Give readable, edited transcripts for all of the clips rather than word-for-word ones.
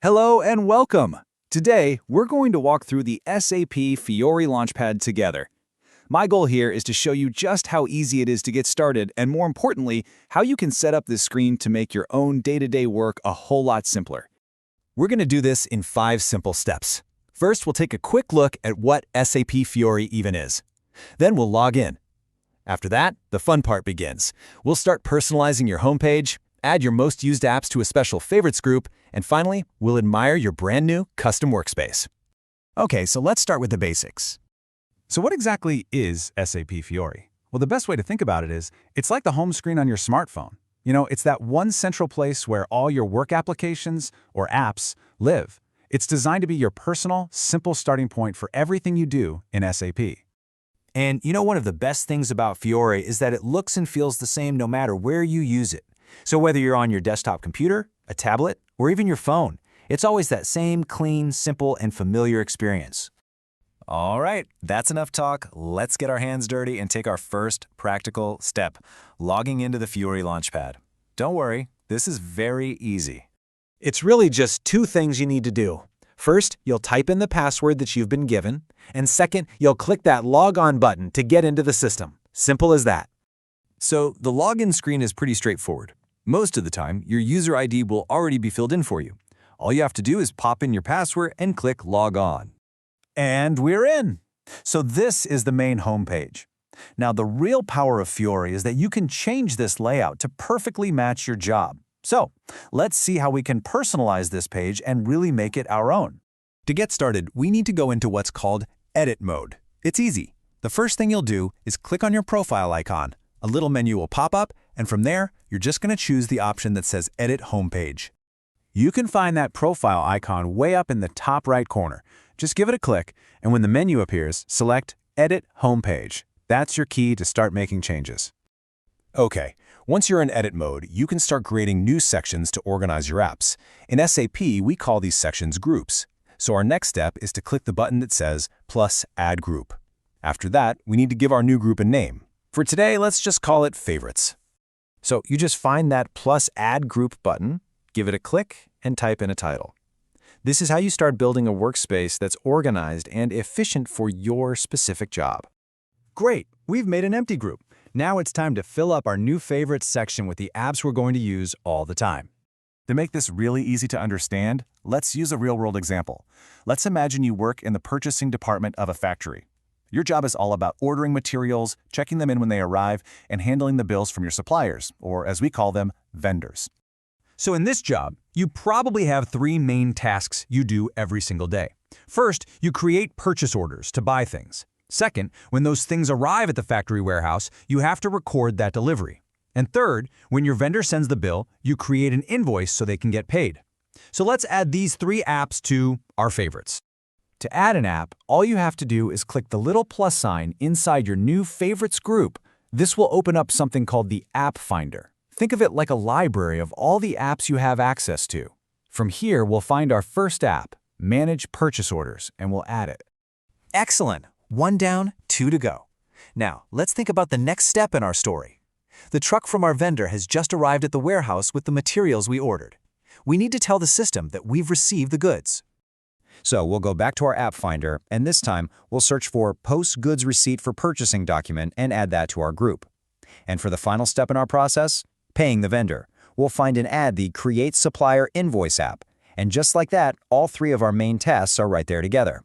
Hello and welcome! Today, we're going to walk through the SAP Fiori Launchpad together. My goal here is to show you just how easy it is to get started and, more importantly, how you can set up this screen to make your own day-to-day work a whole lot simpler. We're going to do this in 5 simple steps. First, we'll take a quick look at what SAP Fiori even is. Then we'll log in. After that, the fun part begins. We'll start personalizing your homepage, add your most used apps to a special favorites group, and finally, we'll admire your brand new custom workspace. Okay, so let's start with the basics. So what exactly is SAP Fiori? Well, the best way to think about it is, it's like the home screen on your smartphone. It's that one central place where all your work applications or apps live. It's designed to be your personal, simple starting point for everything you do in SAP. And one of the best things about Fiori is that it looks and feels the same no matter where you use it. So whether you're on your desktop computer, a tablet, or even your phone, it's always that same clean, simple, and familiar experience. All right, that's enough talk. Let's get our hands dirty and take our first practical step, logging into the Fiori Launchpad. Don't worry, this is very easy. It's really just 2 things you need to do. First, you'll type in the password that you've been given, and second, you'll click that Log On button to get into the system. Simple as that. So the login screen is pretty straightforward. Most of the time, your user ID will already be filled in for you. All you have to do is pop in your password and click Log On. And we're in! So this is the main homepage. Now, the real power of Fiori is that you can change this layout to perfectly match your job. So, let's see how we can personalize this page and really make it our own. To get started, we need to go into what's called Edit mode. It's easy. The first thing you'll do is click on your profile icon. A little menu will pop up, and from there, you're just going to choose the option that says Edit Homepage. You can find that profile icon way up in the top right corner. Just give it a click, and when the menu appears, select Edit Homepage. That's your key to start making changes. Okay, once you're in edit mode, you can start creating new sections to organize your apps. In SAP, we call these sections groups. So our next step is to click the button that says plus Add Group. After that, we need to give our new group a name. For today, let's just call it Favorites. So you just find that plus Add Group button, give it a click, and type in a title. This is how you start building a workspace that's organized and efficient for your specific job. Great, we've made an empty group. Now it's time to fill up our new Favorites section with the apps we're going to use all the time. To make this really easy to understand, let's use a real-world example. Let's imagine you work in the purchasing department of a factory. Your job is all about ordering materials, checking them in when they arrive, and handling the bills from your suppliers, or as we call them, vendors. So in this job, you probably have 3 main tasks you do every single day. First, you create purchase orders to buy things. Second, when those things arrive at the factory warehouse, you have to record that delivery. And third, when your vendor sends the bill, you create an invoice so they can get paid. So let's add these 3 apps to our favorites. To add an app, all you have to do is click the little plus sign inside your new Favorites group. This will open up something called the App Finder. Think of it like a library of all the apps you have access to. From here, we'll find our first app, Manage Purchase Orders, and we'll add it. Excellent! 1 down, 2 to go. Now, let's think about the next step in our story. The truck from our vendor has just arrived at the warehouse with the materials we ordered. We need to tell the system that we've received the goods. So we'll go back to our App Finder, and this time we'll search for Post Goods Receipt for Purchasing document and add that to our group. And for the final step in our process, paying the vendor, we'll find and add the Create Supplier Invoice app. And just like that, all 3 of our main tasks are right there together.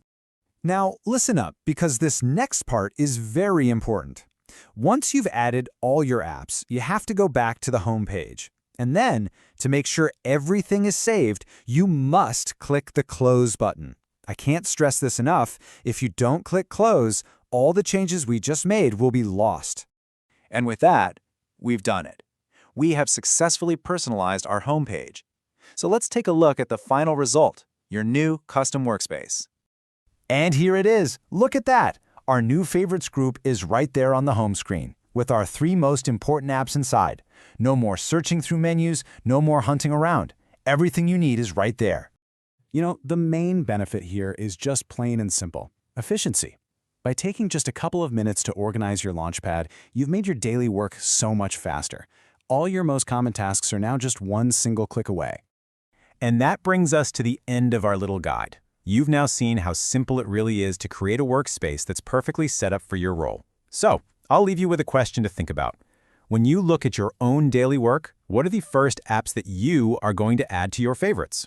Now, listen up, because this next part is very important. Once you've added all your apps, you have to go back to the home page. And then, to make sure everything is saved, you must click the Close button. I can't stress this enough. If you don't click Close, all the changes we just made will be lost. And with that, we've done it. We have successfully personalized our homepage. So let's take a look at the final result, your new custom workspace. And here it is. Look at that. Our new Favorites group is right there on the home screen, with our 3 most important apps inside. No more searching through menus, no more hunting around. Everything you need is right there. The main benefit here is just plain and simple: efficiency. By taking just a couple of minutes to organize your Launchpad, you've made your daily work so much faster. All your most common tasks are now just one single click away. And that brings us to the end of our little guide. You've now seen how simple it really is to create a workspace that's perfectly set up for your role. So, I'll leave you with a question to think about. When you look at your own daily work, what are the first apps that you are going to add to your favorites?